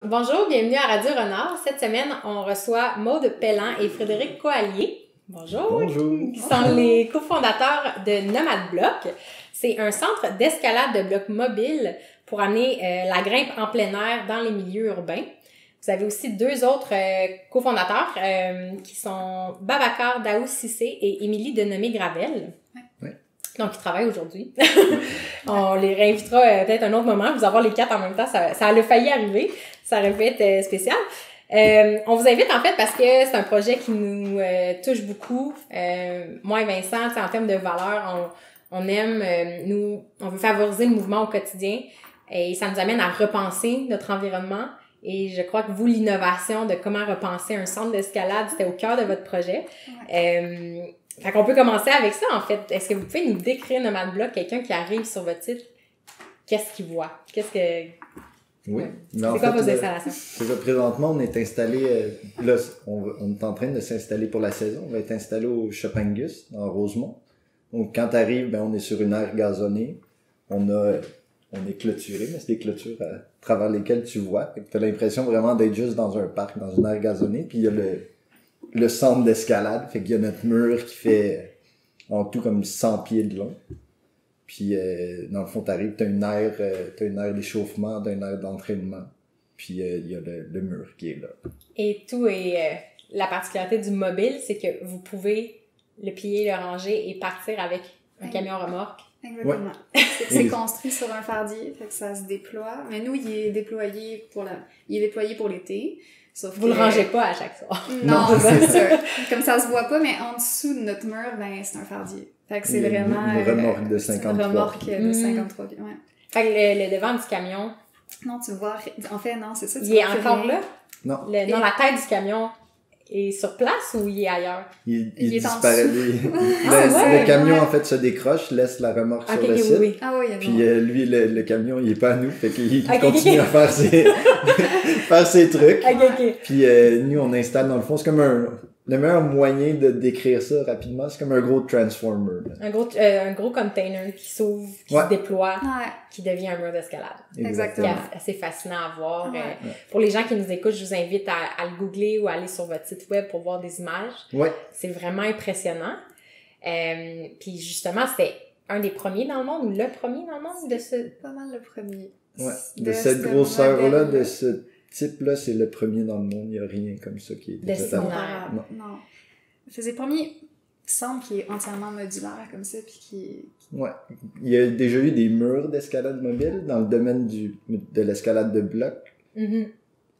Bonjour, bienvenue à Radio Renard. Cette semaine, on reçoit Maude Pelland et Frédéric Coallier. Bonjour. Bonjour. Qui sont les cofondateurs de Nomad Block. C'est un centre d'escalade de blocs mobiles pour amener la grimpe en plein air dans les milieux urbains. Vous avez aussi deux autres cofondateurs qui sont Babacar Daou Cissé et Émilie Denomé-Gravel. Ouais. Donc, ils travaillent aujourd'hui. On les réinvitera peut-être un autre moment. Vous avoir les quatre en même temps, ça a failli arriver. Ça aurait pu être spécial. On vous invite en fait parce que c'est un projet qui nous touche beaucoup. Moi et Vincent, en termes de valeurs, on aime, on veut favoriser le mouvement au quotidien et ça nous amène à repenser notre environnement. Et je crois que vous, l'innovation de comment repenser un centre d'escalade, c'était au cœur de votre projet. Fait qu'on peut commencer avec ça, en fait. Est-ce que vous pouvez nous décrire Nomad Block, quelqu'un qui arrive sur votre site, qu'est-ce qu'il voit? Oui. C'est quoi vos installations? C'est ça, présentement, on est installé, là, on est en train de s'installer pour la saison. On va être installé au Shop Angus, dans Rosemont. Donc, quand t'arrives, on est sur une aire gazonnée. On est clôturé, mais c'est des clôtures à travers lesquelles tu vois. Fait que t'as l'impression vraiment d'être juste dans un parc, dans une aire gazonnée. Puis il y a le centre d'escalade. Fait qu'il y a notre mur qui fait en tout comme 100 pieds de long. Puis dans le fond, t'arrives, t'as une aire d'échauffement, t'as une aire d'entraînement. Puis il y a le mur qui est là. Et tout est la particularité du mobile, c'est que vous pouvez le plier, le ranger et partir avec un camion remorque. Exactement. Ouais. C'est construit sur un fardier, fait que ça se déploie. Mais nous, il est déployé pour l'été. Sauf vous le rangez pas à chaque soir. Non, c'est ça. Comme ça se voit pas, mais en dessous de notre mur, c'est un fardier. Fait que c'est vraiment... Une remorque de 53. Une remorque de 53, ouais. Fait que le devant du camion... Non, tu vois... En fait, non, c'est ça. Il est encore là? Non. Non, la tête du camion est sur place ou il est ailleurs? Il disparaît. Le camion, en fait, se décroche, laisse la remorque sur le site. Oui. Ah oui, puis lui, le camion, il est pas à nous. Fait qu'il continue à faire ses trucs. Puis nous, on installe, dans le fond, c'est comme le meilleur moyen de décrire ça rapidement, c'est comme un gros transformer. Un gros container qui s'ouvre, qui se déploie, qui devient un mur d'escalade. Exactement. C'est assez fascinant à voir. Pour les gens qui nous écoutent, je vous invite à le googler ou à aller sur votre site web pour voir des images. Ouais. C'est vraiment impressionnant. Puis justement, c'est un des premiers dans le monde ou le premier dans le monde de ce... C'est pas mal le premier. Ouais. De cette grosseur-là, de ce type-là, c'est le premier dans le monde. Il n'y a rien comme ça qui est comparable. Non. C'est le premier centre qui est entièrement modulaire comme ça, puis qui... Ouais. Il y a déjà eu des murs d'escalade mobile dans le domaine de l'escalade de bloc. Mm-hmm.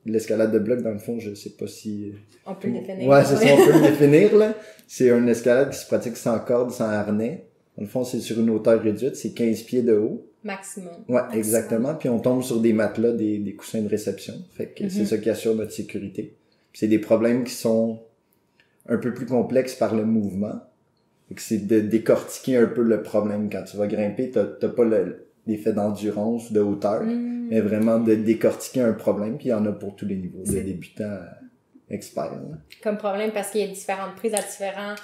L'escalade de bloc, dans le fond, je sais pas si... On peut le définir. Ouais, c'est ça, on peut le définir, là. C'est une escalade qui se pratique sans corde, sans harnais. Dans le fond, c'est sur une hauteur réduite, c'est 15 pieds de haut. Maximum. Ouais, exactement. Puis on tombe sur des matelas, des coussins de réception. Fait que c'est ça qui assure notre sécurité. Puis c'est des problèmes qui sont un peu plus complexes par le mouvement. Fait que c'est de décortiquer un peu le problème. Quand tu vas grimper, t'as pas l'effet d'endurance, de hauteur, mais vraiment de décortiquer un problème. Puis il y en a pour tous les niveaux, de débutants à experts. Là. Comme problème parce qu'il y a différentes prises à différents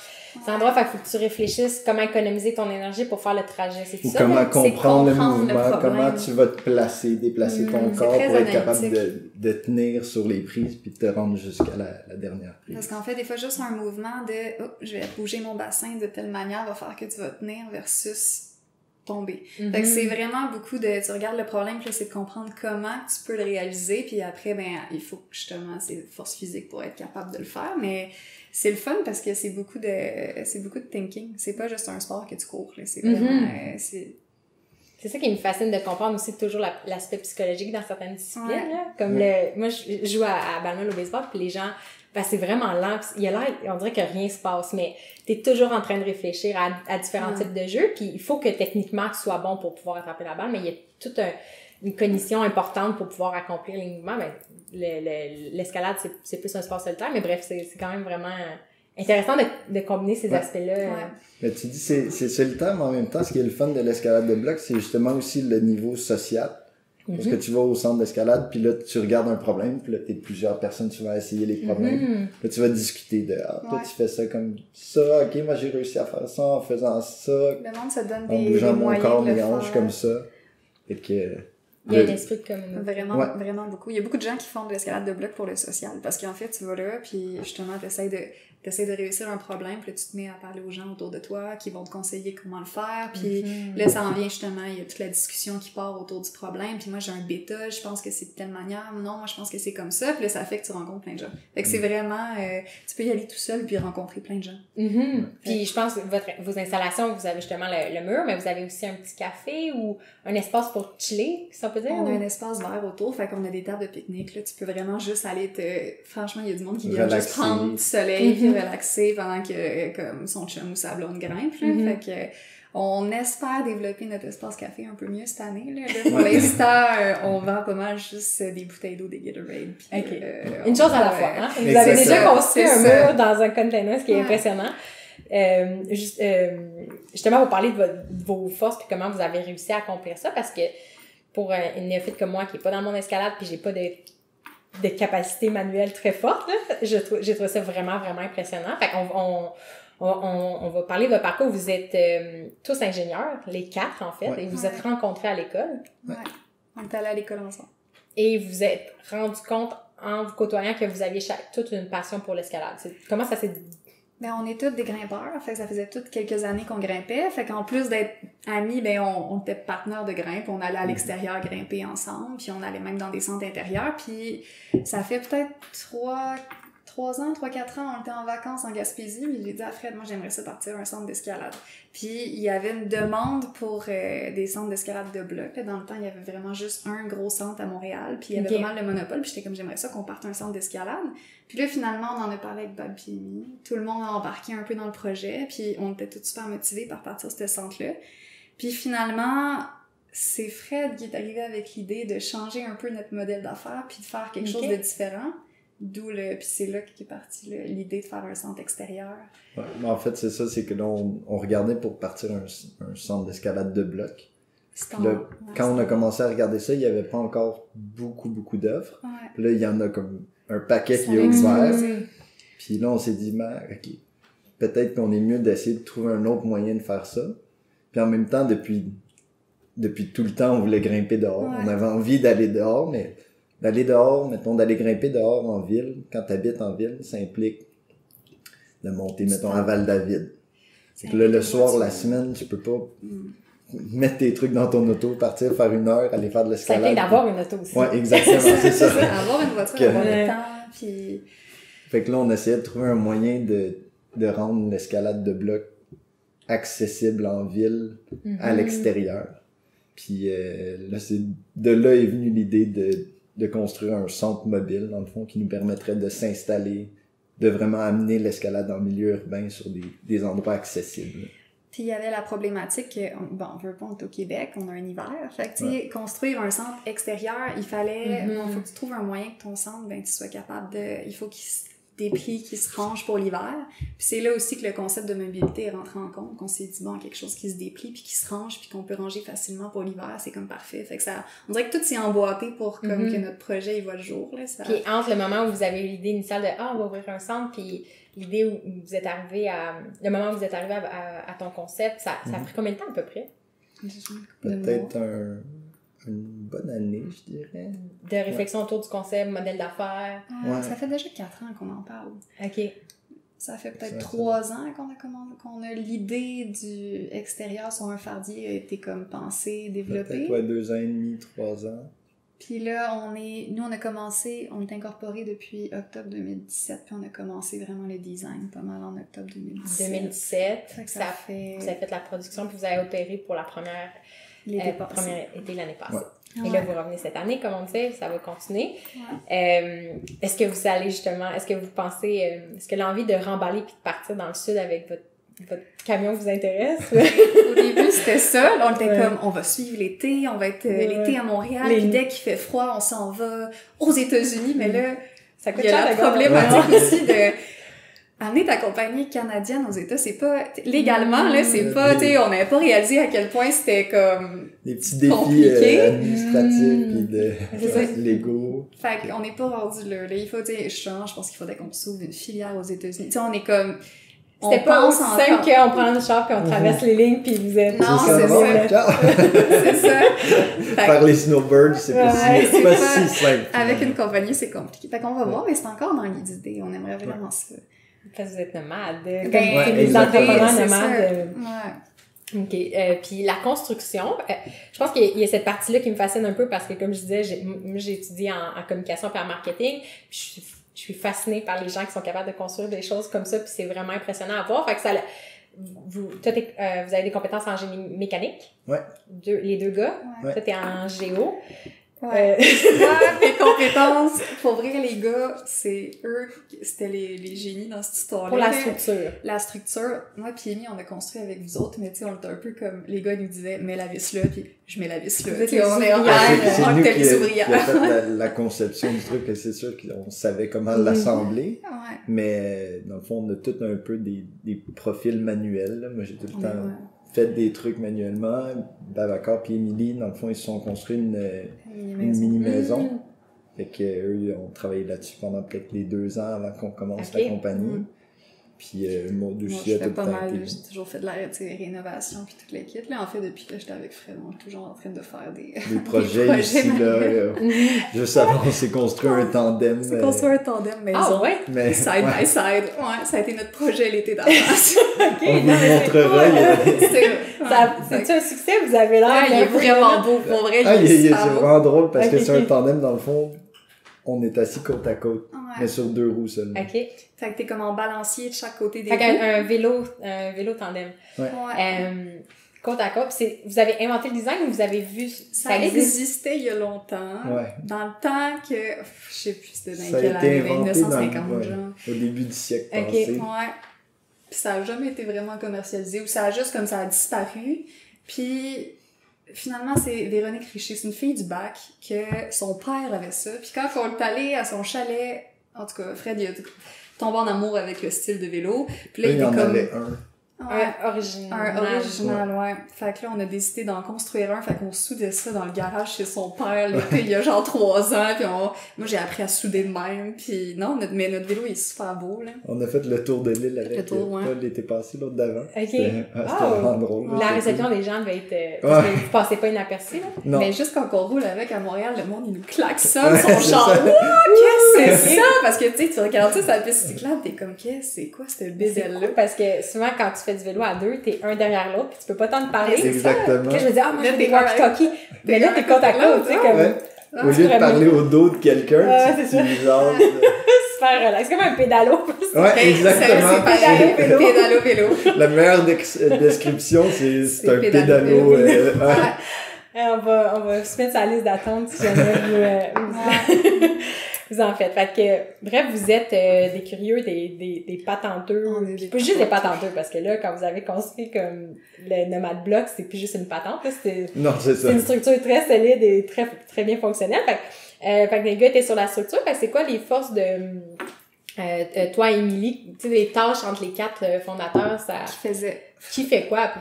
endroits. Fait qu'il faut que tu réfléchisses comment économiser ton énergie pour faire le trajet. C'est ou ça, comment comprendre le mouvement, comment tu vas te placer, déplacer ton corps pour être capable de tenir sur les prises puis de te rendre jusqu'à la dernière prise. Parce qu'en fait, des fois, juste un mouvement de je vais bouger mon bassin de telle manière va faire que tu vas tenir versus tomber. Fait que c'est vraiment beaucoup de... Tu regardes le problème, puis c'est de comprendre comment tu peux le réaliser, puis après, il faut justement, c'est force physique pour être capable de le faire, mais c'est le fun parce que c'est beaucoup de thinking. C'est pas juste un sport que tu cours, là. C'est vraiment... C'est ça qui me fascine de comprendre aussi toujours l'aspect psychologique dans certaines disciplines, là. Comme moi, je joue à Balmol au baseball, puis les gens... c'est vraiment lent. Il y a l'air, on dirait que rien se passe, mais t'es toujours en train de réfléchir à différents types de jeux, puis il faut que techniquement tu sois bon pour pouvoir attraper la balle, mais il y a toute une cognition importante pour pouvoir accomplir les mouvements. L'escalade, c'est plus un sport solitaire, mais bref, c'est quand même vraiment intéressant de combiner ces aspects-là. Mais tu dis c'est solitaire, mais en même temps, ce qui est le fun de l'escalade de bloc, c'est justement aussi le niveau social. Parce que tu vas au centre d'escalade, puis là, tu regardes un problème, puis là, t'es plusieurs personnes, tu vas essayer les problèmes. Là, tu vas discuter de, toi, tu fais ça comme ça, ok, moi, j'ai réussi à faire ça en faisant ça. Le monde se donne en bougeant mon corps, mes hanches comme ça. Fait que, Il y a un esprit de communauté. Vraiment beaucoup. Il y a beaucoup de gens qui font de l'escalade de bloc pour le social. Parce qu'en fait, tu vas là, puis justement, t'essaies de réussir un problème, puis là, tu te mets à parler aux gens autour de toi qui vont te conseiller comment le faire. Puis là, ça en vient justement, il y a toute la discussion qui part autour du problème. Puis moi, j'ai un bêta, je pense que c'est de telle manière. Non, moi, je pense que c'est comme ça. Puis là, ça fait que tu rencontres plein de gens. Fait que c'est vraiment... tu peux y aller tout seul puis rencontrer plein de gens. Puis je pense que vos installations, vous avez justement le mur, mais vous avez aussi un petit café ou un espace pour chiller, si on peut dire? On a un espace vert autour, fait qu'on a des tables de pique-nique, là. Tu peux vraiment juste aller franchement, il y a du monde qui vient juste prendre du soleil puis relaxer pendant que, comme, son chum ou sa blonde grimpe, là. Fait que, on espère développer notre espace café un peu mieux cette année, là. Pour l'instant, on vend pas mal juste des bouteilles d'eau, des Gatorade. Puis, une chose à la fois, hein? Vous avez déjà construit un mur dans un container, ce qui est impressionnant. Justement, vous parlez de vos forces puis comment vous avez réussi à accomplir ça, parce que pour une néophyte comme moi qui est pas dans mon escalade puis j'ai pas de capacité manuelle très forte, là, j'ai trouvé ça vraiment impressionnant. Fait qu'on on va parler de votre parcours. Vous êtes tous ingénieurs, les 4 en fait, et vous êtes rencontrés à l'école. Ouais, on est allés à l'école ensemble. Et vous êtes rendu compte en vous côtoyant que vous aviez toute une passion pour l'escalade. Comment ça s'est... Ben, on est tous des grimpeurs, fait que ça faisait toutes quelques années qu'on grimpait, fait qu'en plus d'être amis, ben, on était partenaires de grimpe, on allait à l'extérieur grimper ensemble, puis on allait même dans des centres intérieurs, puis ça fait peut-être 3 ans, 3-4 ans, on était en vacances en Gaspésie, puis j'ai dit à Fred, moi j'aimerais ça partir à un centre d'escalade. Puis il y avait une demande pour des centres d'escalade de bloc. Dans le temps, il y avait vraiment juste un gros centre à Montréal, puis il y avait vraiment le monopole, puis j'étais comme j'aimerais ça qu'on parte un centre d'escalade. Puis là, finalement, on en a parlé avec Bob et Amy. Tout le monde a embarqué un peu dans le projet, puis on était tous super motivés par partir de ce centre-là. Puis finalement, c'est Fred qui est arrivé avec l'idée de changer un peu notre modèle d'affaires, puis de faire quelque chose de différent. Puis c'est là qu'est partie l'idée de faire un centre extérieur. Ouais, mais en fait, c'est ça, c'est que là, on regardait pour partir un centre d'escalade de bloc. Là, quand on a commencé à regarder ça, il n'y avait pas encore beaucoup d'offres. Ouais. Puis là, il y en a comme un paquet qui est ouvert. Puis là, on s'est dit, OK, peut-être qu'on est mieux d'essayer de trouver un autre moyen de faire ça. Puis en même temps, depuis tout le temps, on voulait grimper dehors. Ouais. On avait envie d'aller dehors, mais d'aller dehors, mettons, d'aller grimper dehors en ville, quand tu habites en ville, ça implique de monter, mettons, à Val-David. C'est que là, le soir, la semaine, tu peux pas mettre tes trucs dans ton auto, partir faire 1 heure, aller faire de l'escalade. Ça implique d'avoir une auto aussi. Ouais, exactement, c'est ça. Avoir une voiture, avoir le temps, puis... Fait que là, on essayait de trouver un moyen de rendre l'escalade de bloc accessible en ville, à l'extérieur. Puis là, de là est venue l'idée de construire un centre mobile, dans le fond, qui nous permettrait de s'installer, de vraiment amener l'escalade en milieu urbain sur des endroits accessibles. Puis il y avait la problématique que, on veut pas, on est au Québec, on a un hiver. Fait que, tu sais, construire un centre extérieur, il fallait, faut que tu trouves un moyen que ton centre, tu sois capable il faut qu'il des prix qui se rangent pour l'hiver. Puis c'est là aussi que le concept de mobilité est rentré en compte, qu'on s'est dit, quelque chose qui se déplie puis qui se range puis qu'on peut ranger facilement pour l'hiver, c'est comme parfait. Fait que ça, on dirait que tout s'est emboîté pour comme que notre projet, il voit le jour, là. Ça... Puis entre le moment où vous avez eu l'idée initiale de, on va ouvrir un centre, puis l'idée où vous êtes arrivé le moment où vous êtes arrivé à ton concept, ça a pris combien de temps à peu près? Peut-être une bonne année, je dirais. De réflexion autour du concept, modèle d'affaires. Ça fait déjà 4 ans qu'on en parle. OK. Ça fait peut-être 3 ans qu'on a l'idée du extérieur sur un fardier a été comme pensé, développé. Peut-être 2 ans et demi, 3 ans. Puis là, on est incorporé depuis octobre 2017, puis on a commencé vraiment le design pas mal en octobre 2017. 2017, vous avez fait la production, puis vous avez opéré pour la première été l'année passée. Ouais. Et là, vous revenez cette année, comme on disait, ça va continuer. Ouais. Est-ce que vous allez justement, est-ce que vous pensez, est-ce que l'envie de remballer puis de partir dans le sud avec votre camion vous intéresse? Au début, c'était ça. Là, on était comme, on va suivre l'été, on va être l'été à Montréal, puis dès qu'il fait froid, on s'en va aux États-Unis, mais là, ça coûte cher, la problématique aussi de amener ta compagnie canadienne aux États, c'est pas légalement là, c'est pas, tu sais, on n'avait pas réalisé à quel point c'était comme des petits défis administratifs puis légaux. Fait qu'on n'est pas rendu là. Il faut, tu sais, je pense qu'il faudrait qu'on s'ouvre une filière aux États-Unis. Tu sais, on est comme C'était pas aussi simple qu'on prend le char puis on traverse les lignes puis vous êtes... Non, c'est ça. C'est ça. Faire les snowbirds, c'est pas si simple. Avec une compagnie, c'est compliqué. Fait qu'on va voir, mais c'est encore dans les idées. On aimerait vraiment ça. Parce que vous êtes nomades. Ben, les entrepreneurs c'est nomades. Ouais. OK. Puis la construction, je pense qu'il y a cette partie-là qui me fascine un peu parce que, comme je disais, j'ai étudié en communication et en marketing. Puis je suis fascinée par les gens qui sont capables de construire des choses comme ça. Puis c'est vraiment impressionnant à voir. Fait que ça... vous avez des compétences en génie mécanique. Ouais. Les deux gars. Ouais. Toi, t'es en géo. Ouais. Mes compétences, pour vrai, les gars, c'était les génies dans cette histoire-là. Pour la structure. La structure, moi pis Amy, on a construit avec vous autres, mais tu sais, on était un peu comme, les gars nous disaient, mets la vis là, puis je mets la vis là. C'est on est nous était qui les a ouvrières. fait la conception du truc, c'est sûr qu'on savait comment l'assembler, Ouais. mais dans le fond, on a tout un peu des profils manuels, là. Moi, j'ai tout le temps fait des trucs manuellement. Babacar puis Émilie, dans le fond, ils se sont construits une mini-maison. Fait que eux, ont travaillé là-dessus pendant peut-être les 2 ans avant qu'on commence la compagnie. Puis moi aussi, j'ai toujours fait de la rénovation puis toute l'équipe. Là, en fait, depuis que j'étais avec Fred, on est toujours en train de faire des projets ici, là. Juste avant, on s'est construit un tandem. On s'est construit un tandem maison. Ah ouais? Mais, side by side. Ouais, ça a été notre projet l'été d'avance. On vous montrera. C'est un succès, vous avez l'air. Il est vraiment beau, pour vrai. C'est vraiment drôle parce que c'est un tandem, dans le fond, on est assis côte à côte, mais sur 2 roues seulement. OK. Fait que t'es comme en balancier de chaque côté des roues. Fait qu'un vélo tandem. Ouais. Côte à côte. Vous avez inventé le design ou vous avez vu ça existait il y a longtemps. Ouais. Dans le temps que, je sais plus c'était dans quelle année, 1950 genre. Au début du siècle passé. Ouais. Puis ça a jamais été vraiment commercialisé ou ça a juste comme ça a disparu. Puis finalement, c'est Véronique Richer, c'est une fille du bac que son père avait ça. Puis quand on est allé à son chalet, en tout cas, Fred, il a tombé en amour avec le style de vélo. Puis là, il était en comme... avait un. Un original, ouais. Fait que là, on a décidé d'en construire un. Fait qu'on soudait ça dans le garage chez son père l'été, il y a genre 3 ans. Puis moi, j'ai appris à souder de même. Puis non, mais notre vélo, il est super beau, là. On a fait le tour de l'île avec Paul l'été passé, l'autre d'avant. OK. C'était vraiment drôle. La réception des gens va être... Parce que vous passez pas inaperçu, là. Non. Mais juste quand on roule avec à Montréal, le monde, il nous klaxonne son char. Qu'est-ce que c'est ça? Parce que, tu sais, tu regardes ça, la piste cyclable, t'es comme, c'est quoi cette bébelle-là? Parce que souvent, quand tu fais du vélo à 2, t'es un derrière l'autre, puis tu peux pas t'en parler. Exactement. Que je me dis, moi, j'ai des walkie-talkies. Mais là, t'es côte à côte, tu sais, comme... Au lieu de parler au dos de quelqu'un, tu jases. Super relax. C'est comme un pédalo. Ouais, exactement. Pédalo-vélo. La meilleure description, c'est un pédalo. On va se mettre sur la liste d'attente si jamais vous en faites. Fait que, bref, vous êtes des curieux, des patenteux. Pas juste des patenteux, parce que là, quand vous avez construit comme le Nomad Block, c'est plus juste une patente, là, non, c'est ça. C'est une structure très solide et très, très bien fonctionnelle. Fait que les gars étaient sur la structure. Fait que c'est quoi les forces de toi et Émilie, tu sais, les tâches entre les 4 fondateurs, ça... Qui fait quoi?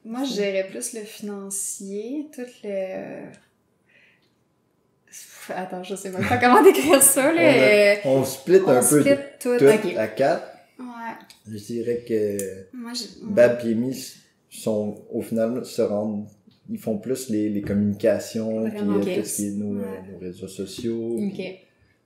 Moi, je gérais plus le financier, tout le... Attends, je sais même pas comment décrire ça, là. On split un peu tout à 4. Ouais. Je dirais que Bab et Amy sont, au final, se rendent... Ils font plus les communications, puis tout ce qui est nos réseaux sociaux. Okay.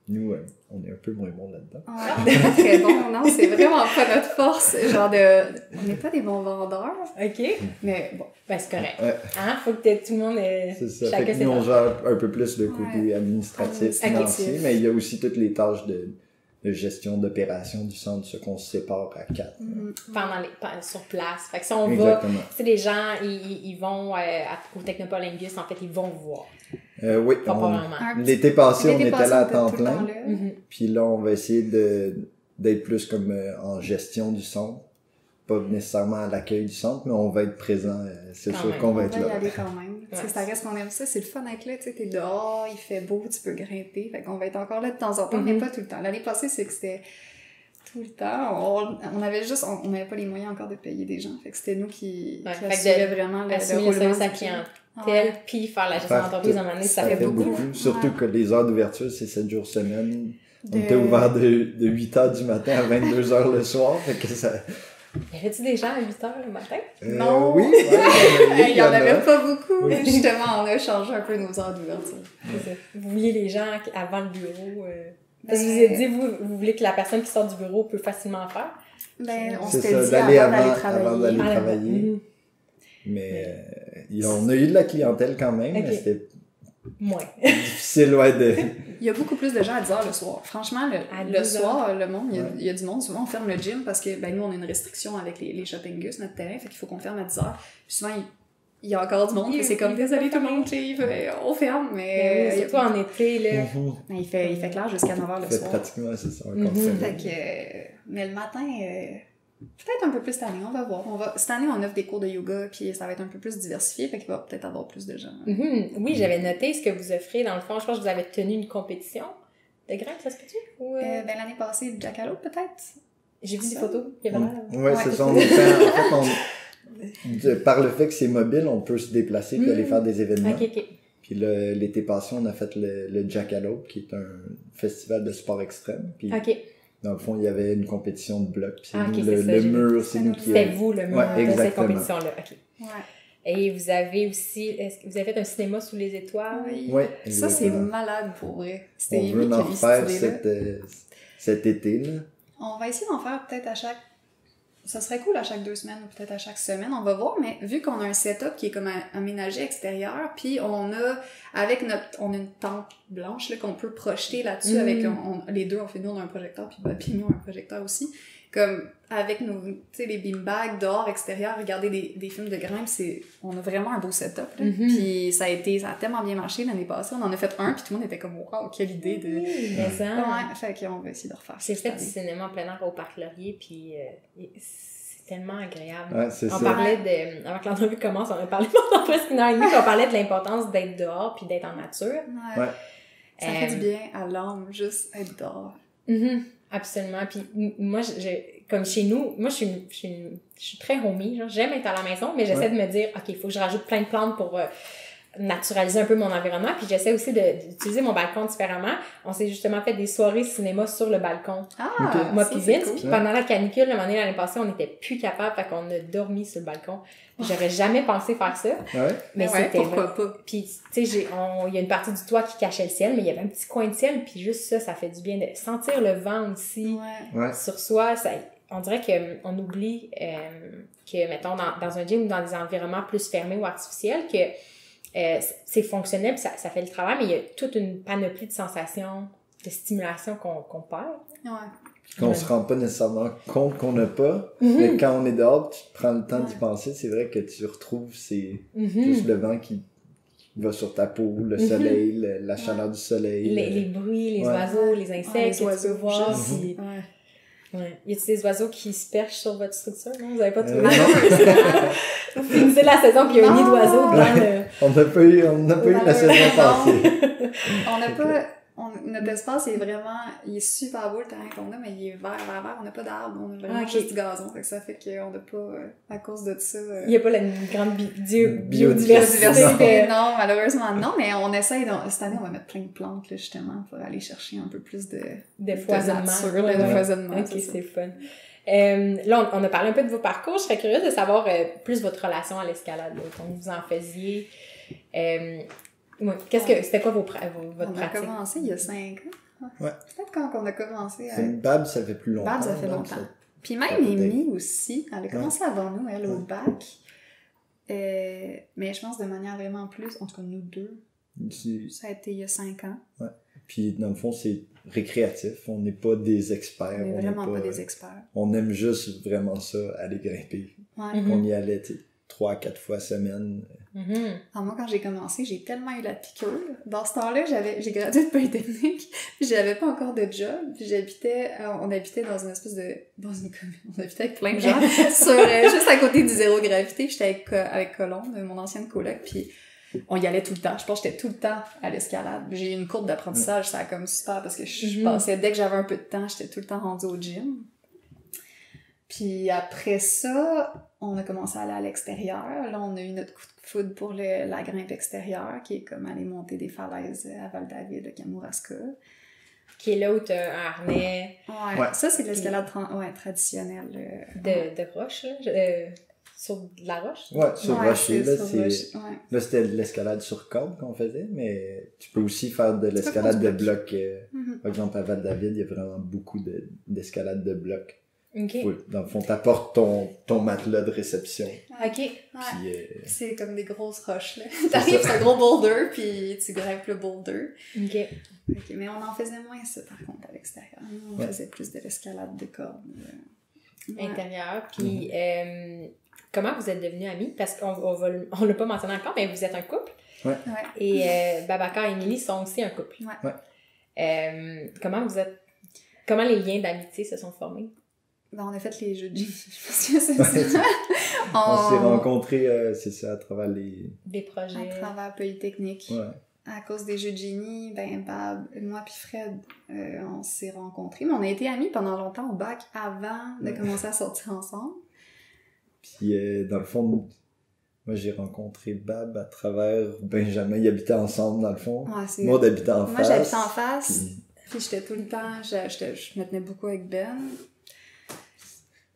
Nous, on est un peu moins bons là-dedans. Ouais, on n'est pas très bons, non, c'est vraiment pas notre force. Genre on n'est pas des bons vendeurs. OK. Mais bon. Ben, c'est correct. Ouais. Hein? Faut que tout le monde c'est ça. Fait que nous, on gère un peu plus le côté administratif, financier, mais il y a aussi toutes les tâches de gestion d'opération du centre, ce qu'on se sépare à 4. Sur place. Fait que si on va, tu sais, les gens, ils vont au Technopolingus, en fait, ils vont vous voir. Oui, l'été passé, on était là à temps plein. Puis là, on va essayer d'être plus comme en gestion du centre. Pas nécessairement à l'accueil du centre, mais on va être présent. C'est sûr qu'on va être là. On va y aller quand même. Ouais. Ça reste qu'on aime ça. C'est le fun d'être là. Tu sais, t'es dehors, il fait beau, tu peux grimper. Fait qu'on va être encore là de temps en temps, mais pas tout le temps. L'année passée, c'est que c'était tout le temps. On avait juste, on n'avait pas les moyens encore de payer des gens. Fait que c'était nous qui assuraient vraiment le service à clientèle, puis faire la gestion d'entreprise en année, ça fait beaucoup. Surtout que les heures d'ouverture, c'est 7 jours semaine. On était ouvert de 8h du matin à 22h le soir. Fait que Y avait-tu des gens à 8 heures le matin? Non. Oui, Il y en avait pas beaucoup. Justement, on a changé un peu nos heures d'ouverture. Vous vouliez les gens avant le bureau? Parce que vous avez dit, vous voulez que la personne qui sort du bureau peut facilement faire? Ben, on c'est s'était ça, dit d'aller avant d'aller avant d'aller travailler. travailler. Mais on a eu de la clientèle quand même, Ok. mais c'était Moins. difficile, ouais, de... Il y a beaucoup plus de gens à 10h le soir. Franchement, À le 10 soir, le monde, il y a du monde. Souvent, on ferme le gym parce que ben, nous, on a une restriction avec les Shoppingus, notre terrain, fait qu'il faut qu'on ferme à 10h. Puis souvent, il y a encore du monde, puis c'est comme, désolé tout le monde, on ferme, mais... Oui, surtout en été, là. Il fait clair jusqu'à 9h le Fait soir. pratiquement, c'est ça, encore Fait que, mais le matin, peut-être un peu plus cette année, on va voir. Cette année, on offre des cours de yoga, puis ça va être un peu plus diversifié, fait qu'il va peut-être avoir plus de gens. Oui, j'avais noté ce que vous offrez. Dans le fond, je pense que vous avez tenu une compétition de grimpe, ça se peut-tu? Ou, Ben, l'année passée, Jackalope, peut-être? j'ai vu des photos. Il y avait l'air. Ouais, c'est ça. Par le fait que c'est mobile, on peut se déplacer et aller faire des événements. Ok. Puis l'été passé, on a fait le Jackalope, qui est un festival de sport extrême. Puis Ok. dans le fond, il y avait une compétition de blocs. Puis c'est Ah, ok, nous, c'est ça, le j'ai mur, c'est nous qui... C'était vous, le mur Ouais, de cette exactement. compétition-là. Ok. Ouais. Et vous avez aussi... Est-ce que vous avez fait un cinéma sous les étoiles? Oui. Ouais, Ça, c'est exactement. malade pour vrai. C'était On Amy veut qui a en eu faire cette idée-là. cet été, là. On va essayer d'en faire peut-être à chaque... Ça serait cool à chaque 2 semaines ou peut-être à chaque semaine, on va voir, mais vu qu'on a un setup qui est comme aménagé extérieur, puis on a une tente blanche là, qu'on peut projeter là-dessus avec les deux, nous on a un projecteur, puis nous on a un projecteur aussi, comme avec nos, tu sais, les beanbags dehors, extérieur, regarder des films de grimpe, on a vraiment un beau setup, là. Puis ça a tellement bien marché l'année passée, on en a fait un, puis tout le monde était comme, wow, quelle idée de... Oui, mais ça... Ouais, fait qu'on va essayer de refaire ça. J'ai fait cette du année. cinéma en plein air au Parc Laurier, puis c'est tellement agréable. Ouais, c'est On ça. parlait de... Avant que l'entrevue commence, on a parlé pendant presque 1 heure et demie, puis on parlait de l'importance d'être dehors puis d'être en nature. Ouais. Ça fait du bien à l'âme, juste être dehors. Absolument. Puis moi, comme chez nous, moi, je suis très homey. Genre, j'aime être à la maison, mais j'essaie de me dire, OK, il faut que je rajoute plein de plantes pour naturaliser un peu mon environnement. Puis j'essaie aussi d'utiliser mon balcon différemment. On s'est justement fait des soirées cinéma sur le balcon. Ah! Moi ça, puis c'est Vince. cool. Puis pendant la canicule, l'année passée, on n'était plus capable, fait qu'on a dormi sur le balcon. Puis j'aurais jamais pensé faire ça. Ouais. Mais Ouais, c'était pourquoi pas? Puis, tu sais, il y a une partie du toit qui cachait le ciel, mais il y avait un petit coin de ciel, puis juste ça fait du bien de sentir le vent aussi Ouais. sur soi. On dirait qu'on oublie que, mettons, dans un gym ou dans des environnements plus fermés ou artificiels, que c'est fonctionnel, puis ça fait le travail, mais il y a toute une panoplie de sensations, de stimulation qu'on perd. Ouais. Qu'on se rend pas nécessairement compte qu'on n'a pas, mais quand on est dehors, tu te prends le temps d'y penser, c'est vrai que tu retrouves juste le vent qui va sur ta peau, le soleil, la chaleur du soleil. Les bruits, les oiseaux, les insectes, les que tu peux voir. juste. Puis... Ouais. Y a-t-il des oiseaux qui se perchent sur votre structure? Non, vous avez pas trouvé? Malheureusement. Vous finissez la saison puis il y a un nid d'oiseaux dans le... On n'a pas eu la saison passée. On n'a pas... Notre espace est vraiment... Il est super beau le terrain qu'on a, mais il est vert. On n'a pas d'arbres, on a vraiment juste du gazon. Fait que ça fait qu'on n'a pas... à cause de ça... Il n'y a pas la grande biodiversité. Biodiversité, non, malheureusement non, mais on essaye... Cette année, on va mettre plein de plantes, là, justement, pour aller chercher un peu plus de foisonnement. De foisonnement. Ok, c'est fun. Là, on a parlé un peu de vos parcours. Je serais curieuse de savoir plus votre relation à l'escalade. Donc, vous en faisiez... C'était quoi votre pratique? On a commencé il y a 5 ans. Ouais. Peut-être quand on a commencé. Bab, ça fait plus longtemps. Bab, ça fait longtemps. Puis même Amy aussi, elle a commencé avant nous, elle, au bac. Mais je pense de manière vraiment plus, en tout cas nous deux, ça a été il y a 5 ans. Ouais. Puis dans le fond, c'est récréatif. On n'est pas des experts. On n'est vraiment pas des experts. On aime juste vraiment ça, aller grimper. Ouais. On y allait 3-4 fois semaine. Alors moi, quand j'ai commencé, j'ai tellement eu la piqûre. Dans ce temps-là, j'ai gradué de Polytechnique, puis j'avais pas encore de job, puis on habitait dans une espèce dans une commune, on habitait avec plein de gens, juste à côté du zéro gravité, puis j'étais avec Colombe, mon ancienne coloc, puis on y allait tout le temps. Je pense que j'étais tout le temps à l'escalade. J'ai eu une courbe d'apprentissage, ça a comme super, parce que je pensais, dès que j'avais un peu de temps, j'étais tout le temps rendue au gym. Puis après ça, on a commencé à aller à l'extérieur. Là, on a eu notre coup de foudre pour la grimpe extérieure, qui est comme aller monter des falaises à Val-David, à Kamouraska. qui est là où tu as un harnais Ouais. Ça, c'est de l'escalade traditionnelle. de roche, là, sur de la roche. Ouais, sur rocher, là, sur rocher, là, c'était de l'escalade sur corde qu'on faisait, mais tu peux aussi faire de l'escalade de bloc. Par exemple, à Val-David, il y a vraiment beaucoup d'escalade de bloc. OK. Oui, dans le fond, t'apportes ton matelas de réception. OK. Ouais. Puis, C'est comme des grosses roches, là. T'arrives sur un gros boulder, puis tu grimpes le boulder. OK. Ok, mais on en faisait moins, ça, par contre, à l'extérieur. Nous, on faisait plus de l'escalade de corde. Intérieur. Puis, comment vous êtes devenus amis? Parce qu'on l'a pas mentionné encore, mais vous êtes un couple. Ouais. Et Babacar et Émilie sont aussi un couple. Ouais. Comment les liens d'amitié se sont formés? Ben, on a fait les jeux de Genie, je pense que c'est ça. On s'est rencontrés, c'est ça, à travers des projets. À travers Polytechnique. Ouais. À cause des jeux de Génie, ben Bab, moi puis Fred, on s'est rencontrés. Mais on a été amis pendant longtemps au bac avant de commencer à sortir ensemble. Puis, dans le fond, moi, j'ai rencontré Bab à travers Benjamin. Ils habitaient ensemble, dans le fond. Ouais, Moi, d'habiter en face. Moi, j'habitais en face. Puis j'étais tout le temps... Je me tenais beaucoup avec Ben.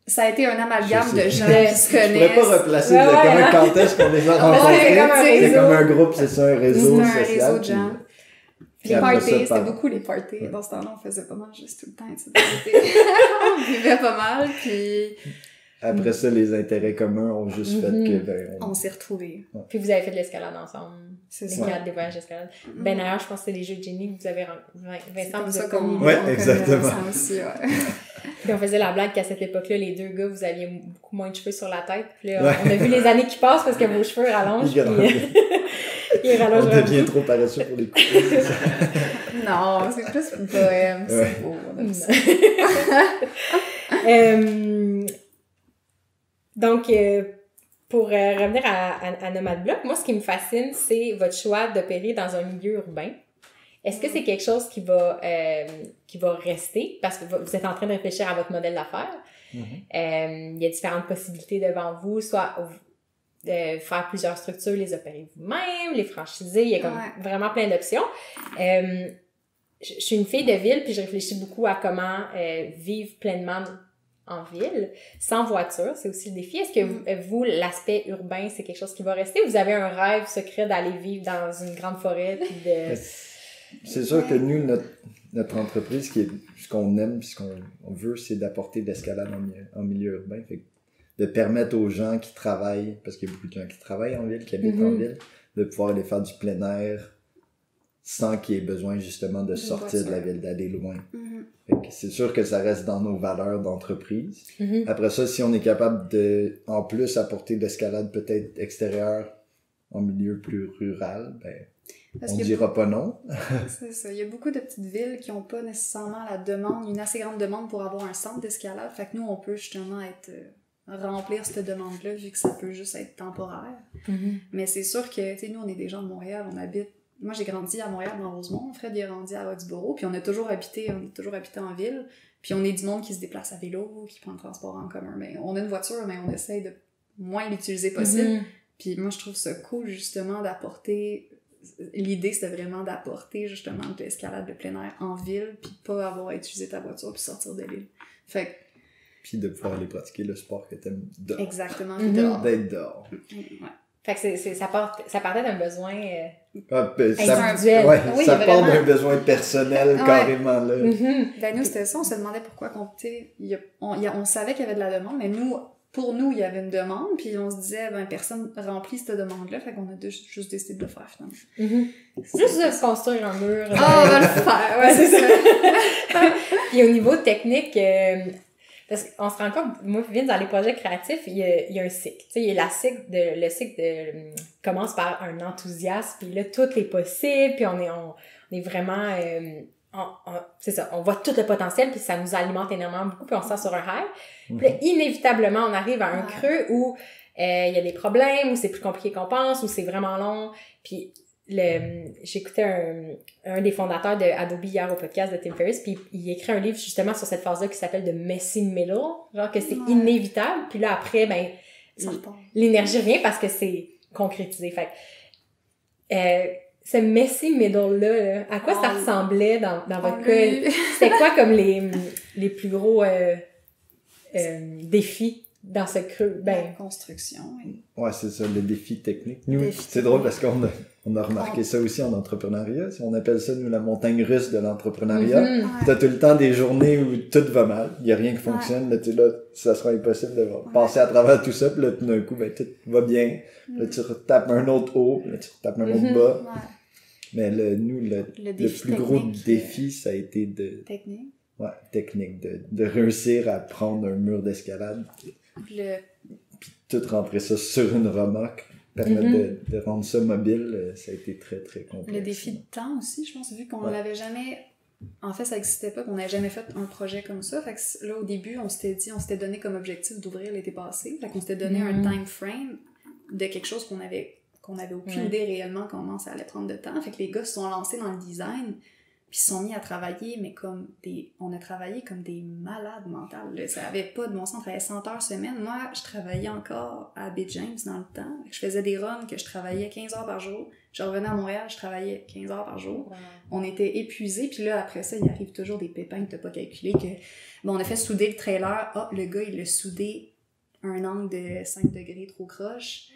Ça a été un amalgame de gens qui se connaissent. Je pourrais pas replacer quand est-ce qu'on les a rencontrés. C'est comme un groupe, c'est ça, un réseau social. C'est un réseau de gens. Puis les parties, c'était beaucoup les parties. Dans ce temps-là, on faisait pas mal juste tout le temps. On vivait pas mal, puis... Après ça, les intérêts communs ont juste fait que... on s'est retrouvés. Ouais. Puis vous avez fait de l'escalade ensemble. C'est ça. Des voyages d'escalade. Ben d'ailleurs, je pense que c'est les jeux de Génie que vous avez rencontrés. Vincent, vous avez comme ouais, exactement. Aussi, ouais. Puis on faisait la blague qu'à cette époque-là, les deux gars, vous aviez beaucoup moins de cheveux sur la tête. Puis là, on a vu les années qui passent parce que vos cheveux rallongent. Ils rallongent on devient trop paresseux pour les couper. Non, c'est plus une poème. C'est beau. On aime ça. Donc, pour revenir à Nomad Block, moi, ce qui me fascine, c'est votre choix d'opérer dans un milieu urbain. Est-ce que c'est quelque chose qui va rester? Parce que vous êtes en train de réfléchir à votre modèle d'affaires. Il y a différentes possibilités devant vous, soit faire plusieurs structures, les opérer vous-même, les franchiser. Il y a comme vraiment plein d'options. Je suis une fille de ville, puis je réfléchis beaucoup à comment vivre pleinement en ville, sans voiture, c'est aussi le défi. Est-ce que vous, l'aspect urbain, c'est quelque chose qui va rester ou vous avez un rêve secret d'aller vivre dans une grande forêt puis de... C'est sûr que nous, notre entreprise, ce qu'on aime, ce qu'on veut, c'est d'apporter de l'escalade en milieu urbain. Fait que de permettre aux gens qui travaillent, parce qu'il y a beaucoup de gens qui travaillent en ville, qui habitent en ville, de pouvoir aller faire du plein air sans qu'il y ait besoin justement de sortir de la ville, d'aller loin. C'est sûr que ça reste dans nos valeurs d'entreprise. Après ça, si on est capable de, en plus, apporter de l'escalade peut-être extérieure en milieu plus rural, ben, on dira pas non. C'est ça. Il y a beaucoup de petites villes qui n'ont pas nécessairement la demande, une assez grande demande pour avoir un centre d'escalade. Fait que nous, on peut justement remplir cette demande-là, vu que ça peut juste être temporaire. Mais c'est sûr que, tu sais, nous, on est des gens de Montréal, moi, j'ai grandi à Montréal, dans Rosemont. Fred est grandi à Roxborough. Puis on a toujours habité en ville. Puis on est du monde qui se déplace à vélo, qui prend le transport en commun. Mais on a une voiture, mais on essaye de moins l'utiliser possible. Puis moi, je trouve ça cool, justement, d'apporter... L'idée, c'était vraiment d'apporter, justement, de l'escalade de plein air en ville, puis pas avoir à utiliser ta voiture puis sortir de l'île. Fait que... Puis de pouvoir aller pratiquer le sport que t'aimes dehors. Exactement, dehors. D'être dehors. Ouais. Fait que ça partait d'un besoin individuel. Ça part d'un besoin personnel, carrément, là. Ben nous, c'était ça, on se demandait pourquoi on savait qu'il y avait de la demande, mais pour nous, il y avait une demande, puis on se disait, personne remplit cette demande-là, fait qu'on a juste décidé de le faire, finalement. Juste de construire un mur. On va le faire, c'est ça. Puis au niveau technique... Parce qu'on se rend compte, moi, Vince, dans les projets créatifs, il y a un cycle. Tu sais, il y a le cycle commence par un enthousiasme, puis là, tout est possible, puis on est vraiment, c'est ça, on voit tout le potentiel, puis ça nous alimente énormément beaucoup, puis on se sent sur un high. Puis là, inévitablement, on arrive à un creux où il y a des problèmes, où c'est plus compliqué qu'on pense, où c'est vraiment long, puis j'écoutais un des fondateurs de Adobe hier au podcast de Tim Ferriss, puis il écrit un livre justement sur cette phase-là qui s'appelle The Messy Middle, genre que c'est inévitable, puis là après, l'énergie revient parce que c'est concrétisé. Fait ce messy middle-là, à quoi ça ressemblait dans votre cas? eu. C'était quoi comme les plus gros défis dans ce creux? La construction. Ouais, c'est ça, le défi technique. Nous, Défi c'est drôle parce qu'on a remarqué ça aussi en entrepreneuriat. On appelle ça, nous, la montagne russe de l'entrepreneuriat. Mhm. Ouais. T'as tout le temps des journées où tout va mal, il y a rien qui fonctionne, là, ça sera impossible de passer à travers tout ça, puis là, tout d'un coup, ben, tout va bien, là, tu retapes un autre haut, puis là, tu retapes un autre bas. Ouais. Mais le plus gros défi, ça a été technique, de réussir à prendre un mur d'escalade, puis tout rentrer ça sur une remorque, permettre de rendre ça mobile, ça a été très, très complexe. Le défi de temps aussi, je pense, vu qu'on l'avait jamais... En fait, ça n'existait pas, qu'on n'avait jamais fait un projet comme ça. Fait que là, au début, on s'était donné comme objectif d'ouvrir l'été passé. Fait qu'on s'était donné un time frame de quelque chose qu'on avait aucune idée réellement comment ça allait prendre de temps. Fait que les gars se sont lancés dans le design, puis se sont mis à travailler, mais on a travaillé comme des malades mentales, là. Ça avait pas de bon sens. On travaillait 100 heures semaine. Moi, je travaillais encore à Baie James dans le temps. Fait que je faisais des runs que je travaillais 15 heures par jour. Je revenais à Montréal, je travaillais 15 heures par jour. Wow. On était épuisés, puis là, après ça, il arrive toujours des pépins que t'as pas calculé, que... Bon, on a fait souder le trailer. Ah, le gars, il l'a soudé un angle de 5 degrés trop croche.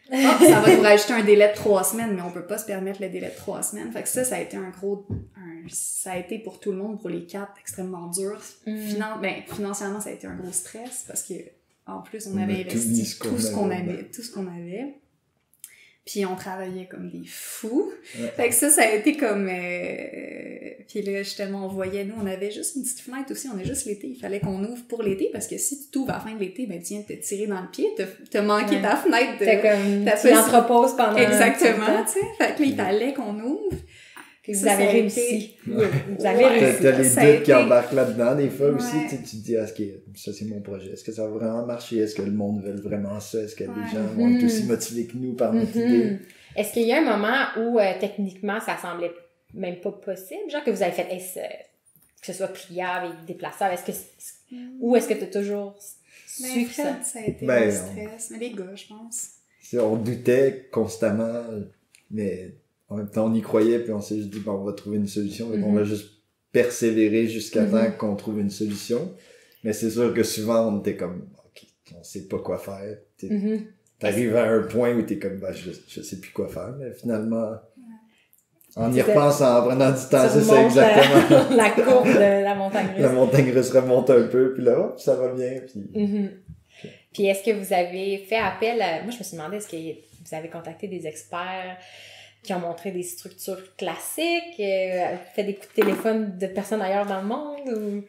Ah, ça va nous rajouter un délai de 3 semaines, mais on peut pas se permettre le délai de 3 semaines. Fait que ça a été ça a été pour tout le monde, pour les 4, extrêmement dur. Financièrement, ça a été un gros stress, parce que en plus, on avait investi tout ce qu'on avait. Puis on travaillait comme des fous. Ouais. Fait que ça a été comme... Puis là, justement, on voyait, nous, on avait juste une petite fenêtre aussi, on a juste l'été. Il fallait qu'on ouvre pour l'été, parce que si tu t'ouvres à la fin de l'été, ben tu viens de te tirer dans le pied, t'as manqué ta fenêtre. T'as comme... Tu l'entreposes pendant... Exactement, tu sais. Fait que là, il fallait qu'on ouvre. Vous avez réussi. Vous avez réussi. T'as les doutes qui embarquent là-dedans, des fois aussi, tu te dis, est-ce que ça c'est mon projet? Est-ce que ça va vraiment marcher? Est-ce que le monde veut vraiment ça? Est-ce que les gens vont être aussi motivés que nous par notre idée? Est-ce qu'il y a un moment où, techniquement, ça semblait même pas possible? Genre que vous avez fait, que ce soit pliable et déplaçable, ou est-ce que t'as toujours su que ça a été un stress? Mais les gars, je pense. On doutait constamment, mais... En même temps, on y croyait, puis on s'est juste dit, on va trouver une solution, on va juste persévérer jusqu'à temps qu'on trouve une solution. Mais c'est sûr que souvent, on était comme, OK, on sait pas quoi faire. T'arrives à un point où t'es comme, je sais plus quoi faire, mais finalement, en y repensant, en prenant du temps, c'est ça exactement. La courbe de la montagne russe. La montagne russe remonte un peu, puis là, hop, ça va bien, puis... Puis est-ce que vous avez fait appel à... Moi, je me suis demandé, est-ce que vous avez contacté des experts qui ont montré des structures classiques, fait des coups de téléphone de personnes ailleurs dans le monde, ou...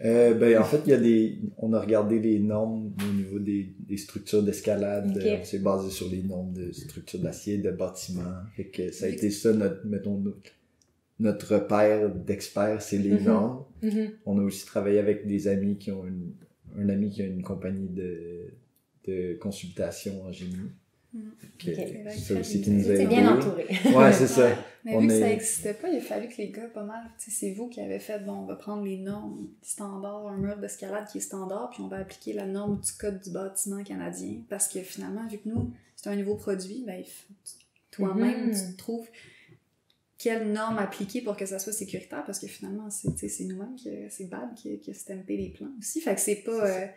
En fait, on a regardé les normes au niveau des structures d'escalade. Okay. On s'est basé sur les normes de structures d'acier, de bâtiments. Fait que ça a été ça, notre repère d'experts, c'est les normes. On a aussi travaillé avec des amis qui ont un ami qui a une compagnie de consultation en génie. C'est aussi qui nous a aidés. C'est bien entouré. Ouais, c'est ça. Mais vu que ça n'existait pas, il a fallu que les gars, pas mal, c'est vous qui avez fait, on va prendre les normes standards, un mur d'escalade qui est standard, puis on va appliquer la norme du code du bâtiment canadien, parce que finalement, vu que nous, c'est un nouveau produit, ben, toi-même, tu trouves quelle norme appliquer pour que ça soit sécuritaire, parce que finalement, c'est nous-mêmes, c'est Bad qui a stampé les plans aussi, fait que c'est pas...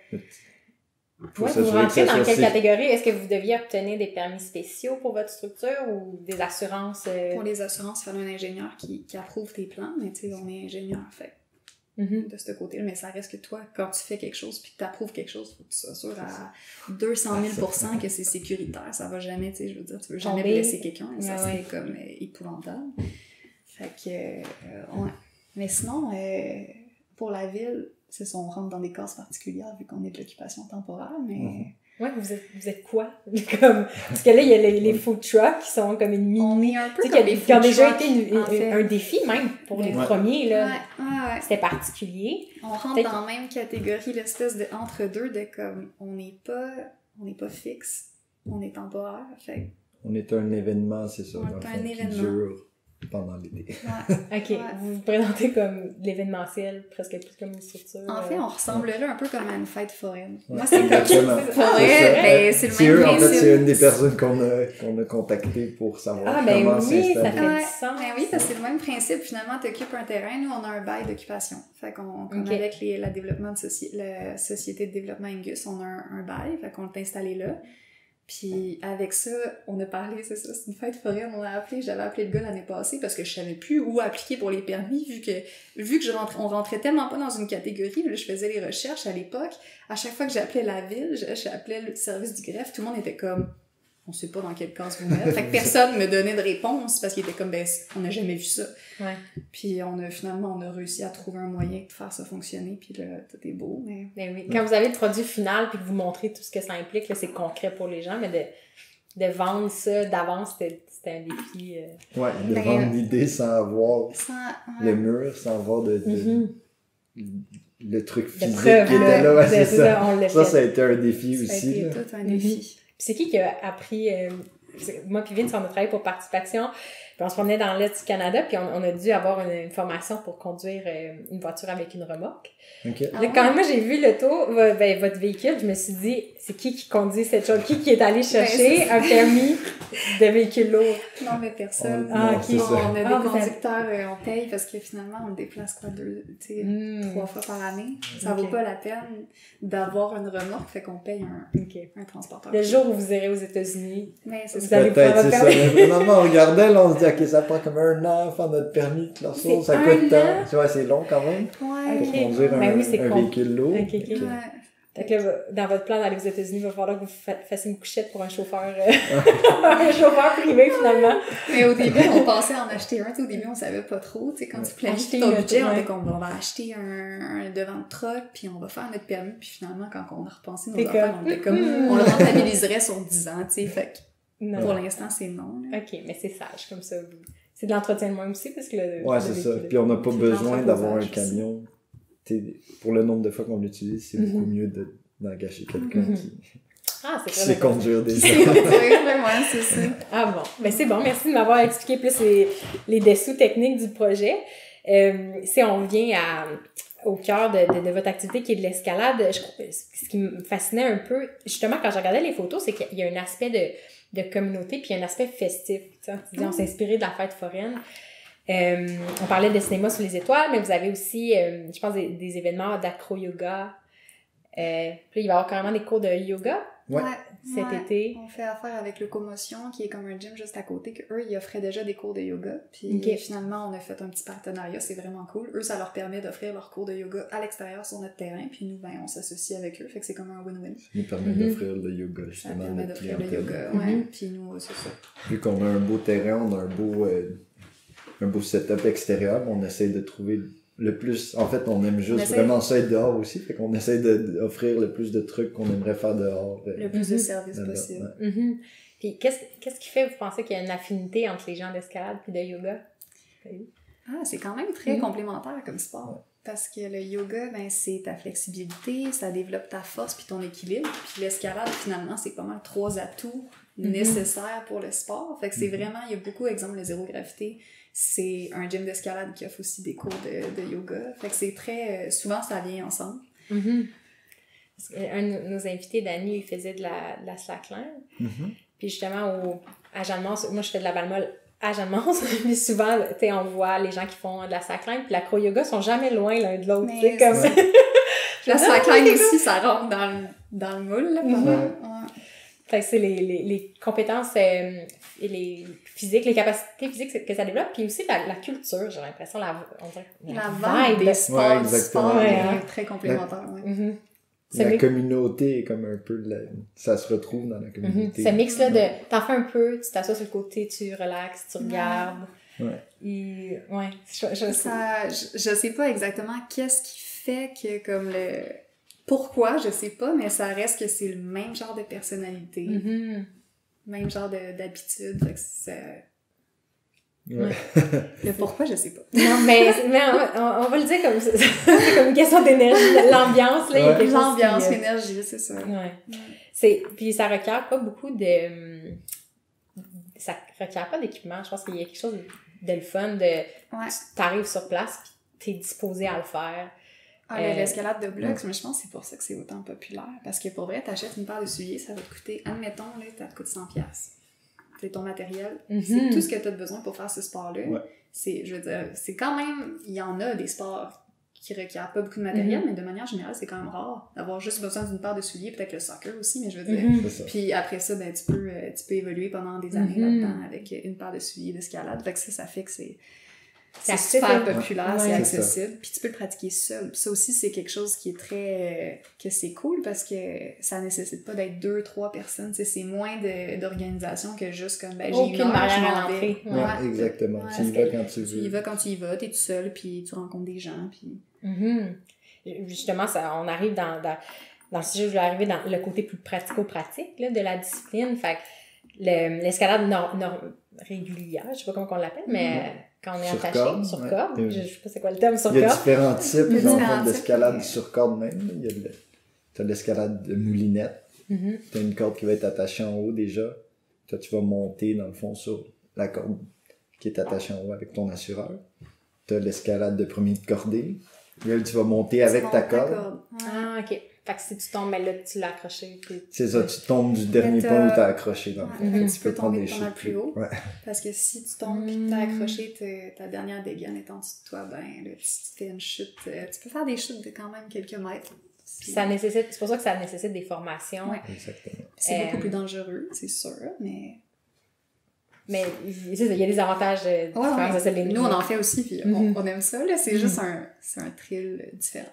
vous rentrez dans quelle catégorie? Est-ce que vous deviez obtenir des permis spéciaux pour votre structure ou des assurances? Pour les assurances, il fallait un ingénieur qui approuve tes plans, mais tu sais, on est ingénieur, fait de ce côté-là, mais ça reste que toi, quand tu fais quelque chose puis que tu approuves quelque chose, faut que tu sois sûr à 200 000 % que c'est sécuritaire. Ça va jamais, tu sais, je veux dire, tu veux jamais blesser quelqu'un, ça serait comme épouvantable. Fait que, ouais. Mais sinon, pour la ville, c'est ça, on rentre dans des cases particulières vu qu'on est de l'occupation temporaire, mais... Ouais, vous êtes quoi? Comme, parce que là, il y a les food trucks qui sont comme une mini... On est un peu comme des food trucks, qui ont déjà été un défi même pour les premiers, là. Ouais. C'était particulier. On rentre dans la même catégorie, l'espèce de entre-deux de comme, on n'est pas fixe, on est temporaire, fait... On est un événement, c'est ça. On est un événement. pendant l'été. Ouais. OK. Vous vous présentez comme de l'événementiel, presque plus comme une structure. En fait, on ressemblerait un peu comme à une fête foraine. Ouais. Moi, c'est comme Exactement. pour vrai, ben, c'est le même eux, principe. en fait, c'est une des personnes qu'on a contactées pour savoir Ah, ben comment oui, ça s'installer. fait Ouais. du sens. Ben oui, parce que c'est le même principe. Finalement, tu occupes un terrain, nous, on a un bail d'occupation. Fait qu'on, comme Ok. avec la développement de la Société de développement Angus, on a un bail, fait qu'on l'a installé là. Puis avec ça, on a parlé, c'est ça, c'est une fête foraine, j'avais appelé le gars l'année passée parce que je savais plus où appliquer pour les permis, vu que on rentrait tellement pas dans une catégorie, là, je faisais les recherches à l'époque, à chaque fois que j'appelais la ville, j'appelais le service du greffe, tout le monde était comme, on sait pas dans quelle case vous mettre, fait que personne me donnait de réponse parce qu'il était comme, ben, on n'a jamais vu ça. Ouais. Puis on a réussi à trouver un moyen de faire ça fonctionner, puis là, tout est beau, mais... Ben oui. Quand vous avez le produit final puis que vous montrez tout ce que ça implique, là, c'est concret pour les gens, mais de vendre ça d'avance, c'était un défi. Ouais, de Ben, vendre l'idée sans avoir Ça, le mur, sans avoir le truc De physique preuve, qui était là. Ouais, c'est ça. On l'a Ça fait. a été un défi Ça a aussi. été Là. tout un défi. Puis c'est qui a appris... moi puis Vince, on a travaillé pour Participation, puis on se promenait dans l'Est du Canada, puis on a dû avoir une formation pour conduire une voiture avec une remorque. OK. Ah Là, quand moi j'ai vu votre véhicule, je me suis dit, c'est qui conduit cette chose? Qui est allé chercher un permis de véhicule lourd? Non, mais personne. Non, c'est ça. On a des Ah, vous avez- conducteurs, on paye parce que finalement, on déplace quoi, 3 fois par année. Ça Ok. vaut pas la peine d'avoir une remorque, fait qu'on paye OK. un transporteur. Le jour où vous irez aux États-unis, Mais c'est vous ça. allez Peut-être, pouvoir c'est ça. faire- Mais vraiment, on regardait, là, on se dit, OK, ça prend comme un an faire notre permis de leur C'est ça un coûte an? tant. Tu vois, c'est long quand même. Ouais. Pour Ok. conduire Ben oui, c'est un con. véhicule lourd. Ok, ok. Donc, Ouais. Fait que là, dans votre plan d'aller aux États-Unis, il va falloir que vous fassiez une couchette pour un chauffeur, un chauffeur privé, finalement. Mais au début, on pensait en acheter un. Tu sais, au début, on savait pas trop. Tu sais, quand tu Acheter planifies ton une budget, auto, on ouais. était comme, on va acheter un devant de truck, puis on va faire notre permis. Puis finalement, quand on a repensé nos T'es affaires, on était comme, on le rentabiliserait sur 10 ans, tu sais. Fait que Non. pour l'instant, c'est non. là. OK, mais c'est sage, comme ça. C'est de l'entretien de moi aussi, parce que Ouais, c'est ça. Puis on n'a pas C'est besoin d'avoir un l'entreposage aussi. camion. T'sais, pour le nombre de fois qu'on l'utilise, c'est beaucoup mieux d'engager quelqu'un Ah, c'est qui très sait important. conduire des C'est gens. vraiment, c'est ça. Ah bon, ben c'est bon, merci de m'avoir expliqué plus les dessous techniques du projet. Si on vient au cœur de votre activité qui est de l'escalade, ce qui me fascinait un peu, justement quand je regardais les photos, c'est qu'il y a un aspect de communauté puis il y a un aspect festif. Tu sais, on s'est inspiré de la fête foraine. On parlait de cinéma sous les étoiles, mais vous avez aussi, je pense, des événements d'acro-yoga. Puis là, il va y avoir carrément des cours de yoga Ouais. cet été. On fait affaire avec Locomotion, qui est comme un gym juste à côté, qu'eux, ils offraient déjà des cours de yoga. Puis Ok. finalement, on a fait un petit partenariat, c'est vraiment cool. Eux, ça leur permet d'offrir leurs cours de yoga à l'extérieur sur notre terrain, puis nous, ben, on s'associe avec eux, fait que c'est comme un win-win. Ça nous permet d'offrir le yoga, Ça justement, à permet notre d'offrir le clientèle. yoga, ouais. Mhm. Puis nous, c'est ça. Vu qu'on a un beau terrain, on a un beau setup extérieur, on essaie de trouver le plus... En fait, on aime juste vraiment ça être dehors aussi, fait qu'on essaie d'offrir le plus de trucs qu'on aimerait faire dehors. Le plus de Mhm. services là-bas, possible. ouais. Mhm. Puis qu'est-ce qui fait, vous pensez qu'il y a une affinité entre les gens d'escalade et de yoga? Ah, c'est quand même très Mhm. complémentaire comme sport. Parce que le yoga, ben, c'est ta flexibilité, ça développe ta force puis ton équilibre. Puis l'escalade, finalement, c'est pas mal 3 atouts nécessaires pour le sport. Fait que c'est vraiment, il y a beaucoup d'exemples de zéro gravité. C'est un gym d'escalade qui offre aussi des cours de yoga. Fait que c'est très... souvent, ça vient ensemble. Mhm. Parce qu'un de nos invités, Dani, il faisait de la slackline. Mhm. Puis justement, à Jeanne-Mance, moi je fais de la balle molle à Jeanne-Mance, mais souvent, tu sais, on voit les gens qui font de la slackline, puis l'acro-yoga sont jamais loin l'un de l'autre. Mais Tu sais, comme ça. La slackline aussi, ça rentre dans le moule. Là, Mhm. ouais. Fait que c'est les compétences et les physiques, les capacités physiques que ça développe, puis aussi la culture, j'ai l'impression, on dirait, La vibe des sports, Ouais, du exactement. sport Ouais, est hein. très complémentaire. Ouais. Mhm. La communauté est comme un peu... Ça se retrouve dans la communauté. Ce mix-là de... T'en fais un peu, tu t'assois sur le côté, tu relaxes, tu regardes. Ouais. Et, ouais, Je sais pas exactement qu'est-ce qui fait que comme le... Pourquoi, je sais pas, mais ça reste que c'est le même genre de personnalité, Mhm. même genre d'habitude. Fait que c'est... Ouais. Le pourquoi, je sais pas. Non, mais on va le dire comme ça. C'est comme une question d'énergie, l'ambiance, là. Il y a quelque chose L'ambiance, qui, l'énergie, c'est ça. Ouais. Puis ça requiert pas beaucoup de... Ça requiert pas d'équipement. Je pense qu'il y a quelque chose le fun t'arrives sur place pis t'es disposé à le faire. L'escalade de blocs, mais je pense que c'est pour ça que c'est autant populaire. Parce que pour vrai, t'achètes une paire de souliers, ça va te coûter, admettons, là, ça te coûte 100$. C'est ton matériel. C'est tout ce que t'as besoin pour faire ce sport-là. Ouais. Je veux dire, c'est quand même, il y en a des sports qui requièrent pas beaucoup de matériel, mais de manière générale, c'est quand même rare d'avoir juste besoin d'une paire de souliers, peut-être le soccer aussi, mais je veux dire. Puis après ça, ben, tu peux évoluer pendant des années là-dedans avec une paire de souliers d'escalade. Fait que ça fait que c'est super populaire, c'est accessible, puis tu peux le pratiquer seul. Puis ça aussi, c'est quelque chose qui est très... que c'est cool parce que ça nécessite pas d'être 2-3 personnes. T'sais, c'est moins d'organisation que juste comme, ben, j'ai une heure, je m'en vais. Ouais, exactement. Tu y vas quand tu veux. Tu y vas quand tu y vas, t'es tout seul, puis tu rencontres des gens, puis... Justement, on arrive dans le sujet, je vais arriver dans le côté plus pratico-pratique là, de la discipline. Fait que l'escalade régulière, je sais pas comment on l'appelle, mais quand on est attaché sur corde, je sais pas c'est quoi le terme sur corde. Il y a différents types d'escalade sur corde même. T'as l'escalade de moulinette. T'as une corde qui va être attachée en haut déjà. Toi, tu vas monter dans le fond sur la corde qui est attachée en haut avec ton assureur. T'as l'escalade de premier de cordée. Là, tu vas monter avec ta corde. Ah, ok. Fait que si tu tombes, là, tu l'as accroché. Puis... C'est ça, tu tombes du dernier point où t'as accroché dans le fond. Tu peux tomber pas mal plus haut. Parce que si tu tombes et t'as accroché ta dernière dégaine est en dessous de toi, ben là, si tu fais une chute, tu peux faire des chutes de quand même quelques mètres. C'est pour ça que ça nécessite des formations. Ouais. Exactement. C'est beaucoup plus dangereux, c'est sûr, mais... Mais il y a des avantages différents. Nous, on en fait aussi, puis on aime ça, là. C'est juste un thrill différent.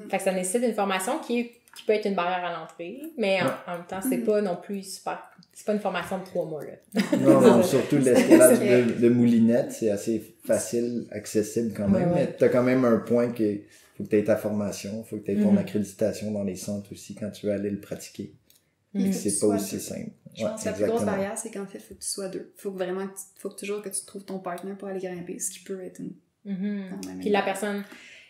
Fait que ça nécessite une formation qui peut être une barrière à l'entrée, mais en même temps, c'est pas non plus super... C'est pas une formation de 3 mois, là. Non, surtout l'escalade de moulinette, c'est assez facile, accessible quand même, mais t'as quand même un point que faut que t'aies ta formation, faut que t'aies ton accréditation dans les centres aussi quand tu veux aller le pratiquer. C'est pas aussi simple. Je pense que la plus grosse barrière, c'est qu'en fait, faut que tu sois deux. Faut que toujours que tu trouves ton partner pour aller grimper, ce qui peut être Puis la personne,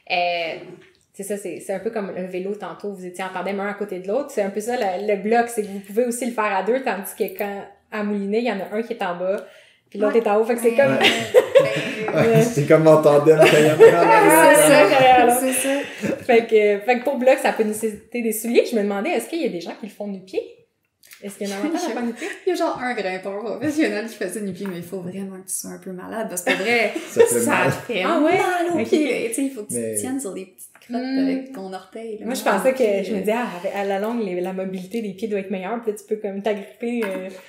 c'est ça, c'est un peu comme le vélo tantôt, vous étiez en tandem un à côté de l'autre, c'est un peu ça le bloc, c'est que vous pouvez aussi le faire à deux, tandis que quand à mouliner, il y en a un qui est en bas, puis l'autre est en haut, fait que c'est comme... c'est comme en tandem, c'est ça. Fait que pour bloc, ça peut nécessiter des souliers. Je me demandais, est-ce qu'il y a des gens qui le font nu-pied? Est-ce qu'il y a un avantage à faire nu-pied? Il y a genre un grimpeur professionnel qui faisait nu-pied, mais il faut vraiment que tu sois un peu malade, parce que vrai, ça fait mal aux pieds. Tu sais, il faut que tu te tiennes sur des petites crottes avec ton orteil. Là. Moi, je pensais que, je me disais, à la longue, la mobilité des pieds doit être meilleure, puis là, tu peux comme t'agripper.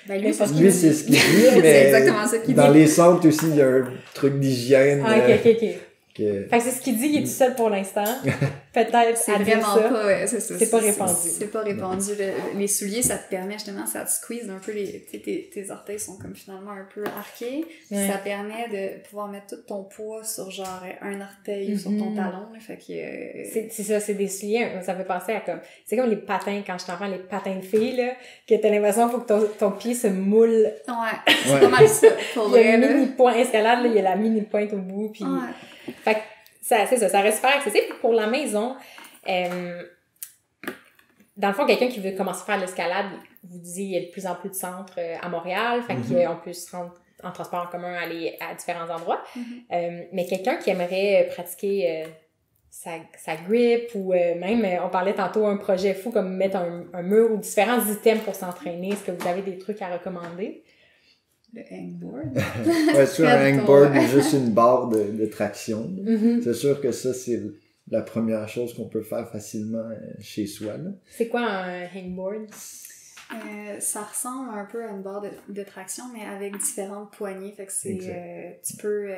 Lui, c'est ce qu'il dit, mais c'est exactement ça qu'il dit. Dans les centres aussi, il y a un truc d'hygiène. Ok. Fait que c'est ce qu'il dit, il est tout seul pour l'instant. Peut-être c'est vraiment ça. Pas, c'est ça. C'est pas répandu. C'est pas répandu. Les souliers, ça te permet justement, ça te squeeze un peu tes orteils sont comme finalement un peu arqués. Ça permet de pouvoir mettre tout ton poids sur genre un orteil ou sur ton talon. Fait que, c'est ça, c'est des souliers. Ça fait penser à comme, c'est comme les patins quand j'étais enfant, les patins de filles, là, que t'as l'impression qu'il faut que ton pied se moule. Ouais. C'est pas mal ça. Pour il y a un mini point escalade, là, il y a la mini pointe au bout, puis. Fait que c'est ça, ça reste super accessible. Pour la maison, dans le fond, quelqu'un qui veut commencer à faire l'escalade, vous disiez, il y a de plus en plus de centres à Montréal, fait qu'on peut se rendre en transport en commun, aller à différents endroits. Mais quelqu'un qui aimerait pratiquer sa grip ou même, on parlait tantôt un projet fou comme mettre un mur ou différents items pour s'entraîner. Est-ce que vous avez des trucs à recommander? Le hangboard. Ouais, sur un hangboard ou juste une barre de traction. C'est sûr que ça, c'est la première chose qu'on peut faire facilement chez soi. Là. C'est quoi un hangboard? Ça ressemble un peu à une barre de traction, mais avec différentes poignées. Fait que c'est, tu peux...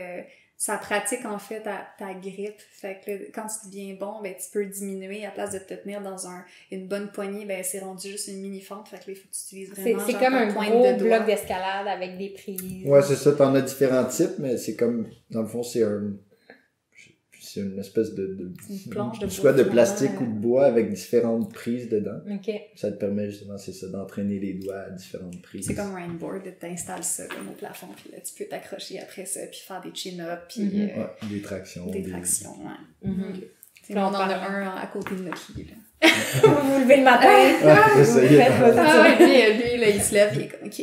ça pratique en fait ta grippe. Fait que là, quand tu deviens bon, ben tu peux diminuer à la place de te tenir dans une bonne poignée, ben c'est rendu juste une mini fente. Fait que là, il faut que tu utilises vraiment c'est comme un gros bloc d'escalade avec des prises. Ouais, c'est ça. T'en as différents types, mais c'est comme, dans le fond, c'est une espèce de une planche de bois, soit de plastique ou de bois avec différentes prises dedans. OK. Ça te permet justement, c'est ça, d'entraîner les doigts à différentes prises. C'est comme un hangboard, t'installes ça comme au plafond, puis là, tu peux t'accrocher après ça, puis faire des chin-ups, puis des tractions. Des tractions, ouais. Okay. On en a un à côté de notre lit, là. Vous vous levez le matin. Ouais, ça y est. Faites votre Ah ouais, lui, là, il se lève, il est comme, OK.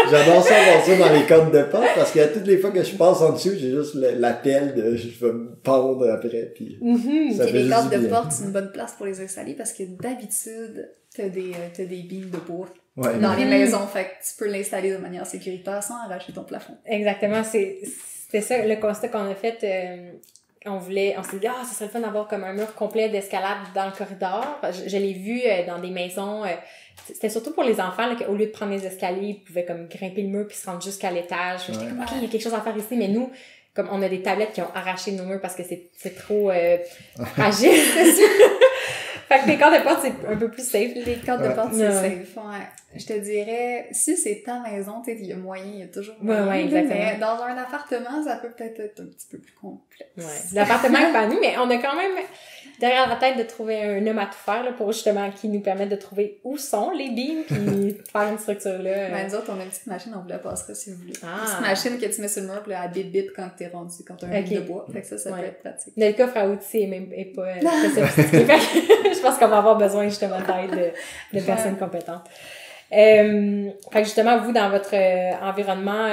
J'adore ça avoir ça dans les codes de porte parce que toutes les fois que je passe en dessous, j'ai juste l'appel de je vais me pendre après. Puis ça Et fait les juste cordes du de bien. porte, c'est une bonne place pour les installer parce que d'habitude, t'as des beams de bois Ouais. dans les maisons. Fait que tu peux l'installer de manière sécuritaire sans arracher ton plafond. Exactement, c'était ça le constat qu'on a fait. On s'est dit, ça serait le fun d'avoir comme un mur complet d'escalade dans le corridor. Je l'ai vu dans des maisons. C'était surtout pour les enfants, là, qu'au lieu de prendre les escaliers, ils pouvaient comme grimper le mur puis se rendre jusqu'à l'étage. J'étais comme, OK, il y a quelque chose à faire ici, mais nous, comme on a des tablettes qui ont arraché nos murs parce que c'est trop fragile. Fait que les cordes de porte, c'est un peu plus safe. Les cordes de porte, c'est Ouais. safe. Ouais. Je te dirais, si c'est ta maison, tu sais, il y a moyen, il y a toujours moyen. Ouais, là, exactement. mais dans un appartement, ça peut peut-être être un petit peu plus complexe. Ouais. L'appartement est pas à nous, mais on a quand même derrière la tête de trouver un homme à tout faire, là, pour justement qui nous permette de trouver où sont les beams puis faire une structure là. Ben, nous autres, on a une petite machine, on vous la passera si vous voulez. Ah. Une petite machine que tu mets sur le mur, puis là, elle bip quand t'es rendu, quand t'as un Ok. beam de bois. Fait que ça Ouais. peut être pratique. Notre coffre à outils est pas très sophistiqué. Fait que je pense qu'on va avoir besoin justement d'aide de personnes compétentes. Fait que justement, vous, dans votre environnement,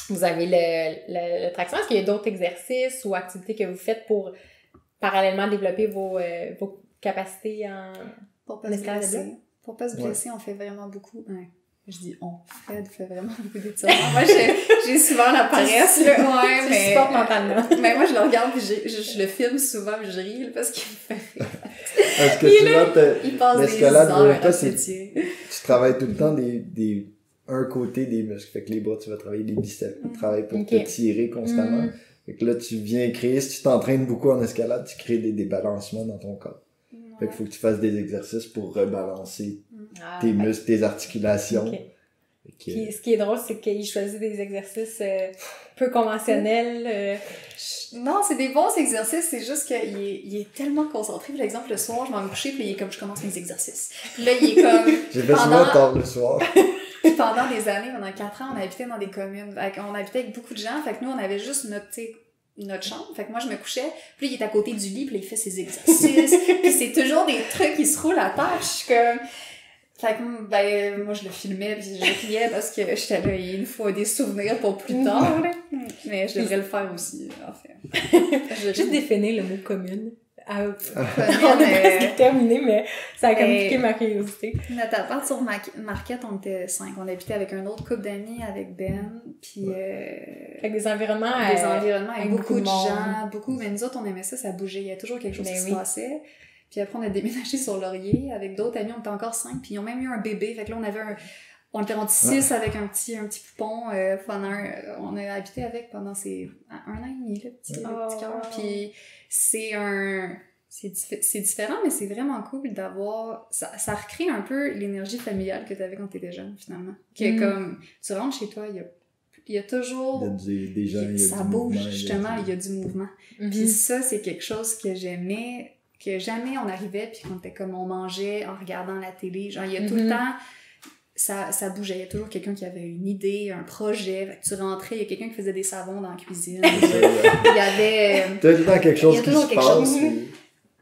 vous avez le traction. Est-ce qu'il y a d'autres exercices ou activités que vous faites pour parallèlement développer vos capacités en... Pour pas En se escalade de blesser. bloc? Pour pas se blesser, on fait vraiment beaucoup. Je dis on. Fred fait vraiment beaucoup d'étirements. Moi, j'ai souvent la paresse, là. Ouais, Tu mais. supportes mentalement. Mais moi, je le regarde puis je le filme souvent puis je ris, là, parce qu'il me fait rire. Parce que souvent, Il passe des l'escalade, heures toi, à c'est s'étirer. tu travailles tout le temps un côté des muscles. Fait que les bras, tu vas travailler les biceps. Tu travailles pour Ok. te tirer constamment. Fait que là, tu viens créer, si tu t'entraînes beaucoup en escalade, tu crées des débalancements dans ton corps. Fait qu'il faut que tu fasses des exercices pour rebalancer tes muscles, tes articulations. Ok. Fait que- Puis, ce qui est drôle, c'est qu'il choisit des exercices peu conventionnels. Non, c'est des bons exercices, c'est juste qu'il est tellement concentré. Par exemple, le soir, je m'en vais me coucher, puis il est comme, je commence mes exercices. Puis là, il est comme... J'ai fait souvent tard le soir. Puis pendant des années, pendant 4 ans, on habitait dans des communes. On habitait avec beaucoup de gens, fait que nous, on avait juste notre chambre. Fait que moi, je me couchais, puis là, il est à côté du lit, puis là, il fait ses exercices. Puis c'est toujours des trucs qui se roulent à terre, puis je suis comme... Fait que, ben, moi, je le filmais, puis je riais parce que j'étais là, il faut des souvenirs pour plus tard, là. Mais je devrais le faire aussi, en fait. Juste définir le mot commune. On a Commune, presque terminé, mais ça a comme mais- piqué ma curiosité. Notre appart sur Marquette, on était 5. On habitait avec un autre couple d'amis, avec Ben, puis Fait que des environnements... des environnements avec beaucoup de monde. gens, beaucoup. Mais nous autres, on aimait ça, ça bougeait. Il y a toujours quelque chose Ben qui oui. se passait. Puis après, on a déménagé sur Laurier avec d'autres amis. On était encore 5, puis ils ont même eu un bébé. Fait que là, on était rendu 6 avec un petit poupon. On a habité avec pendant 1 an et demi, le petit cœur. Puis c'est différent, mais c'est vraiment cool d'avoir... Ça recrée un peu l'énergie familiale que tu avais quand tu étais jeune, finalement. Que comme, tu rentres chez toi, il y a toujours... Il y a des gens, il y a ça du bouge, mouvement, justement, il y a du mouvement. Puis ça, c'est quelque chose que j'aimais, que jamais on arrivait, puis qu'on était comme on mangeait en regardant la télé. Genre, il y a tout le temps... Ça bougeait. Il y a toujours quelqu'un qui avait une idée, un projet. Fait que tu rentrais, il y a quelqu'un qui faisait des savons dans la cuisine. Il y avait... T'as tout le temps quelque chose Il y a qui toujours se quelque passe. chose.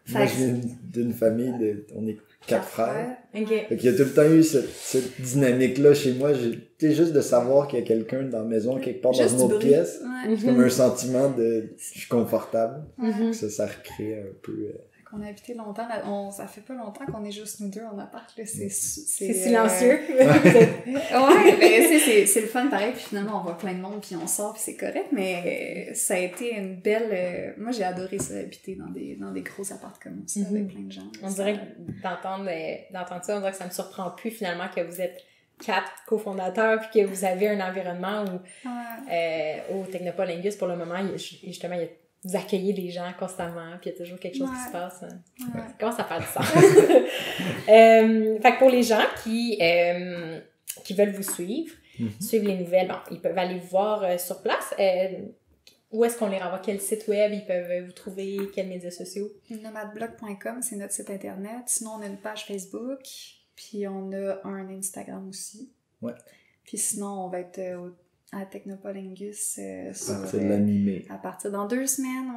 puis Moi, je viens d'une famille on est 4 frères. OK. Fait qu'il y a tout le temps eu cette dynamique-là chez moi. Tu sais, juste de savoir qu'il y a quelqu'un dans la maison, quelque part Juste dans une du autre bruit. pièce. Ouais. C'est comme un sentiment de je suis confortable. Mhm. Ça recrée un peu... On a habité longtemps, ça fait pas longtemps qu'on est juste nous deux en appart, là, c'est silencieux. Ouais, mais c'est le fun pareil, puis finalement on voit plein de monde, puis on sort, puis c'est correct, mais ça a été une belle... Moi j'ai adoré ça, habiter dans des gros apparts comme ça, avec plein de gens. On dirait que d'entendre ça, on dirait que ça me surprend plus finalement que vous êtes 4 cofondateurs puis que vous avez un environnement où au Technopole Lingus, pour le moment, justement, vous accueillez des gens constamment, puis il y a toujours quelque chose qui se passe. Ouais. Comment ça fait du sens? Fait que pour les gens qui veulent vous suivre, suivre les nouvelles, bon, ils peuvent aller vous voir sur place. Où est-ce qu'on les renvoie? Quel site web ils peuvent vous trouver? Quels médias sociaux? Nomadblog.com, c'est notre site internet. Sinon, on a une page Facebook, puis on a un Instagram aussi. Ouais. Puis sinon, on va être à Technopolingus C'est de la mi-mai. à partir dans 2 semaines,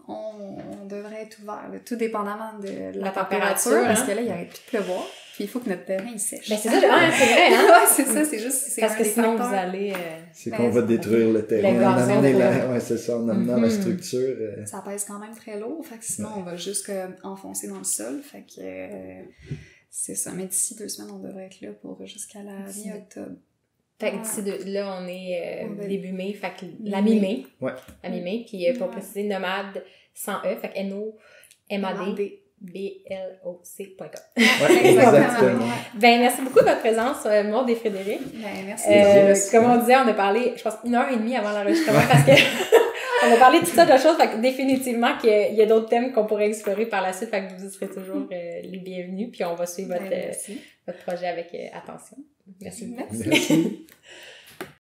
on devrait être ouvert, là, tout dépendamment de la température, parce hein. que là, il arrête plus de pleuvoir, puis il faut que notre terrain il sèche. Ben, c'est ça, c'est vrai, hein? Ouais, c'est ça, c'est juste... c'est Parce un que des sinon, facteurs. vous allez... C'est qu'on va détruire le terrain. Le En gazon, amenant ouais. ouais, c'est ça, en amenant la structure. Ça pèse quand même très lourd, fait que sinon, on va juste enfoncer dans le sol, fait que c'est ça. Mais d'ici 2 semaines, on devrait être là pour jusqu'à la mi-octobre. Fait que d'ici là, on est On va- début mai, fait que la mi-mai. Ouais. La mi-mai, puis pour Ouais. préciser, nomade sans E, fait que NOMAD BLOC.com. Ouais, exactement. Ouais. Ben, merci beaucoup de votre présence, Maude et Frédéric. Ben, merci. Yes. Comme on disait, on a parlé, je pense, 1h30 avant l'enregistrement parce que on a parlé de toutes sortes de choses, fait que définitivement qu'il y a d'autres thèmes qu'on pourrait explorer par la suite, fait que vous serez toujours les bienvenus, puis on va suivre Ben, merci. votre projet avec attention. Merci beaucoup. Merci. Merci.